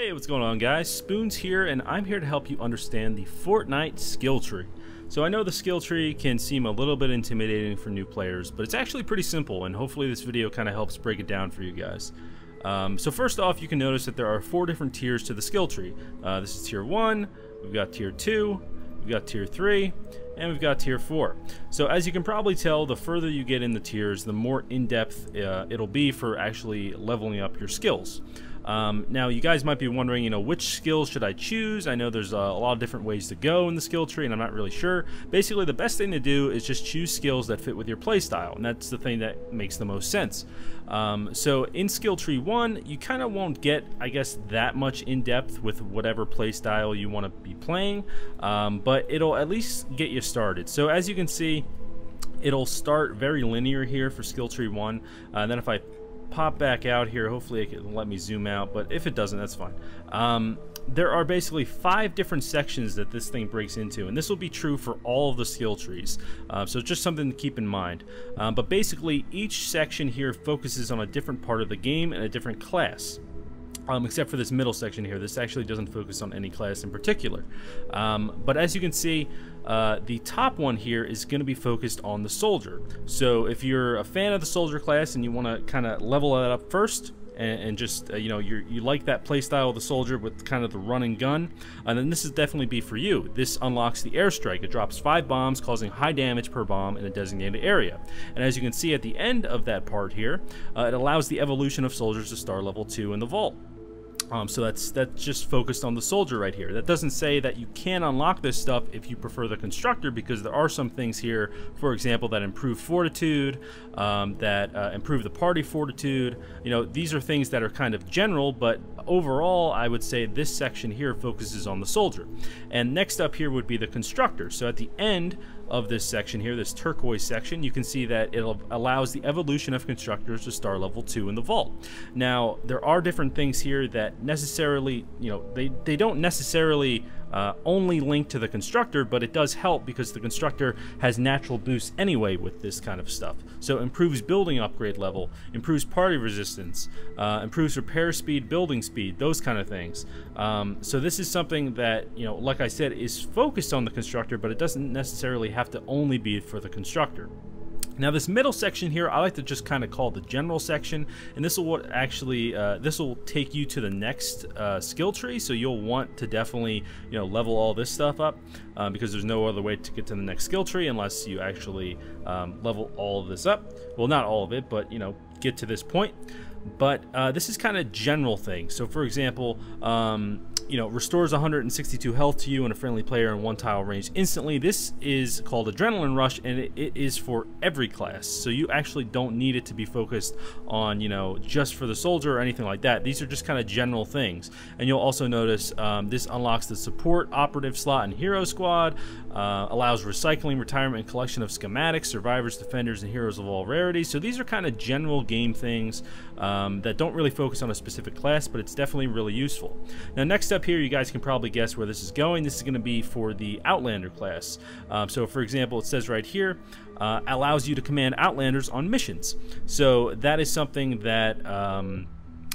Hey, what's going on, guys? Spoons here, and I'm here to help you understand the Fortnite skill tree. So I know the skill tree can seem a little bit intimidating for new players, but it's actually pretty simple, and hopefully this video kind of helps break it down for you guys. So first off, you can notice that there are 4 different tiers to the skill tree. This is tier 1, we've got tier 2, we've got tier 3, and we've got tier 4. So as you can probably tell, the further you get in the tiers, the more in-depth it'll be for actually leveling up your skills. Now you guys might be wondering, which skills should I choose? I know there's a lot of different ways to go in the skill tree, and I'm not really sure. Basically, the best thing to do is just choose skills that fit with your playstyle, and that's the thing that makes the most sense. So in skill tree 1, you kind of won't get, I guess, that much in depth with whatever playstyle you want to be playing, but it'll at least get you started. So as you can see, it'll start very linear here for skill tree 1, and then if I pop back out here, hopefully it can let me zoom out, but if it doesn't, that's fine. There are basically 5 different sections that this thing breaks into, and this will be true for all of the skill trees, so just something to keep in mind. But basically each section here focuses on a different part of the game and a different class. Except for this middle section here. This actually doesn't focus on any class in particular. But as you can see, the top one here is going to be focused on the soldier. So if you're a fan of the soldier class and you want to kind of level that up first, and just you like that playstyle of the soldier with kind of the run and gun, then this is definitely be for you. This unlocks the airstrike. It drops 5 bombs, causing high damage per bomb in a designated area. And as you can see at the end of that part here, it allows the evolution of soldiers to star level 2 in the vault. So that's just focused on the soldier right here. That doesn't say that you can unlock this stuff if you prefer the constructor, because there are some things here, for example, that improve fortitude, that improve the party fortitude. These are things that are kind of general, but overall I would say this section here focuses on the soldier. And next up here would be the constructor. So at the end of this section here, this turquoise section, you can see that it allows the evolution of constructors to star level 2 in the vault. Now there are different things here that necessarily, they don't necessarily only link to the constructor, but it does help because the constructor has natural boosts anyway with this kind of stuff. So improves building upgrade level, improves party resistance, improves repair speed, building speed, those kind of things. So this is something that, like I said, is focused on the constructor, but it doesn't necessarily have to only be for the constructor. Now this middle section here, I like to just kind of call the general section, and this will this will take you to the next skill tree. So you'll want to definitely level all this stuff up, because there's no other way to get to the next skill tree unless you actually level all of this up. Well, not all of it, but get to this point. But this is kind of general thing. So for example, restores 162 health to you and a friendly player in 1 tile range instantly. This is called Adrenaline Rush, and it is for every class. So you actually don't need it to be focused on, just for the soldier or anything like that. These are just kind of general things. And you'll also notice this unlocks the support, operative slot, and hero squad, allows recycling, retirement, and collection of schematics, survivors, defenders, and heroes of all rarities. So these are kind of general game things that don't really focus on a specific class, but it's definitely really useful. Now next up here, you guys can probably guess where this is going. This is going to be for the Outlander class. So for example, it says right here, allows you to command Outlanders on missions. So that is something that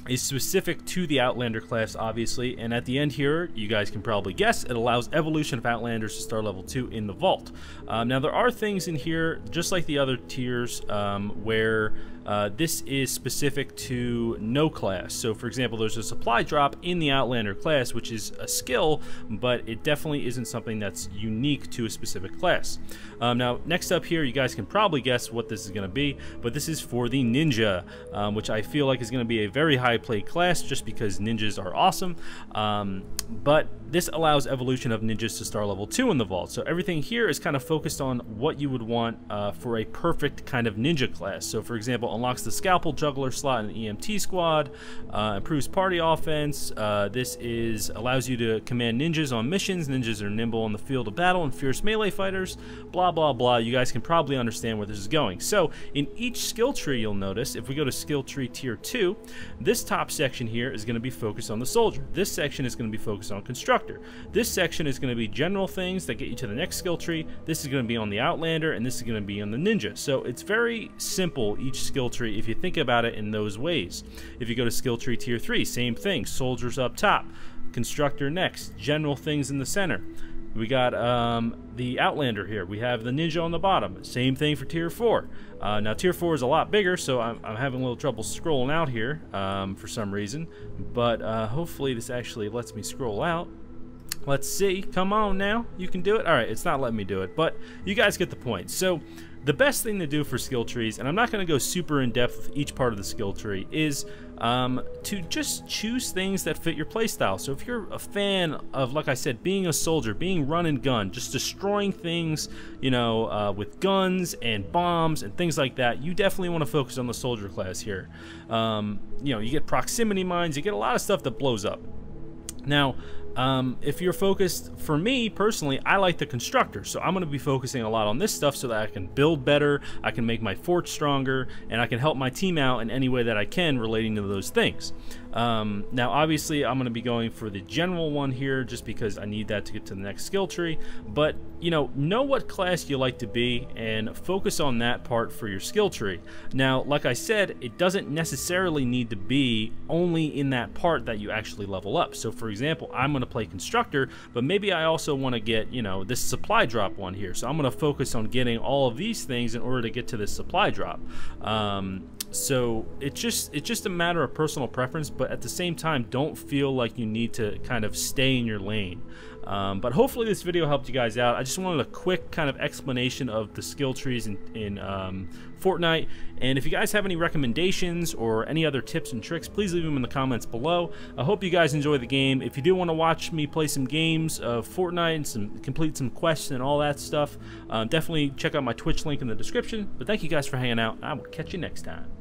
is specific to the Outlander class, obviously, and at the end here, you guys can probably guess, it allows evolution of Outlanders to star level 2 in the vault. Now there are things in here, just like the other tiers, where this is specific to no class. So for example, there's a supply drop in the Outlander class, which is a skill, but it definitely isn't something that's unique to a specific class. Now next up here, you guys can probably guess what this is going to be, but this is for the Ninja, which I feel like is going to be a very high played class just because ninjas are awesome. But this allows evolution of ninjas to star level 2 in the vault. So everything here is kind of focused on what you would want for a perfect kind of ninja class. So for example, unlocks the scalpel juggler slot in the EMT squad, improves party offense. This allows you to command ninjas on missions. Ninjas are nimble on the field of battle and fierce melee fighters, blah blah blah. You guys can probably understand where this is going. So in each skill tree, you'll notice, if we go to skill tree tier 2, this top section here is going to be focused on the soldier. This section is going to be focused on constructor. This section is going to be general things that get you to the next skill tree. This is going to be on the Outlander, and this is going to be on the Ninja. So it's very simple, each skill skill tree if you think about it in those ways. If you go to skill tree tier 3, same thing, soldiers up top, constructor next, general things in the center. We got the Outlander here. We have the ninja on the bottom. Same thing for tier 4. Now tier 4 is a lot bigger, so I'm having a little trouble scrolling out here for some reason. But hopefully this actually lets me scroll out. Let's see. Come on now. You can do it. All right, it's not letting me do it, but you guys get the point. So the best thing to do for skill trees, and I'm not going to go super in depth with each part of the skill tree, is to just choose things that fit your playstyle. So if you're a fan of, like I said, being a soldier, being run and gun, just destroying things, you know, with guns and bombs and things like that, you definitely want to focus on the soldier class here. You know, you get proximity mines, you get a lot of stuff that blows up. Now, if you're focused, for me personally, I like the constructor, so I'm going to be focusing a lot on this stuff so that I can build better, I can make my fort stronger, and I can help my team out in any way that I can relating to those things. Now obviously I'm going to be going for the general one here just because I need that to get to the next skill tree, but you know what class you like to be and focus on that part for your skill tree. Now like I said, it doesn't necessarily need to be only in that part that you actually level up. So for example, I'm going to play constructor, but maybe I also want to get, you know, this supply drop one here, so I'm going to focus on getting all of these things in order to get to this supply drop. So it's just a matter of personal preference, but at the same time, don't feel like you need to kind of stay in your lane. But hopefully this video helped you guys out. I just wanted a quick kind of explanation of the skill trees in Fortnite. And if you guys have any recommendations or any other tips and tricks, please leave them in the comments below. I hope you guys enjoy the game. If you do want to watch me play some games of Fortnite and complete some quests and all that stuff, definitely check out my Twitch link in the description. But thank you guys for hanging out. I will catch you next time.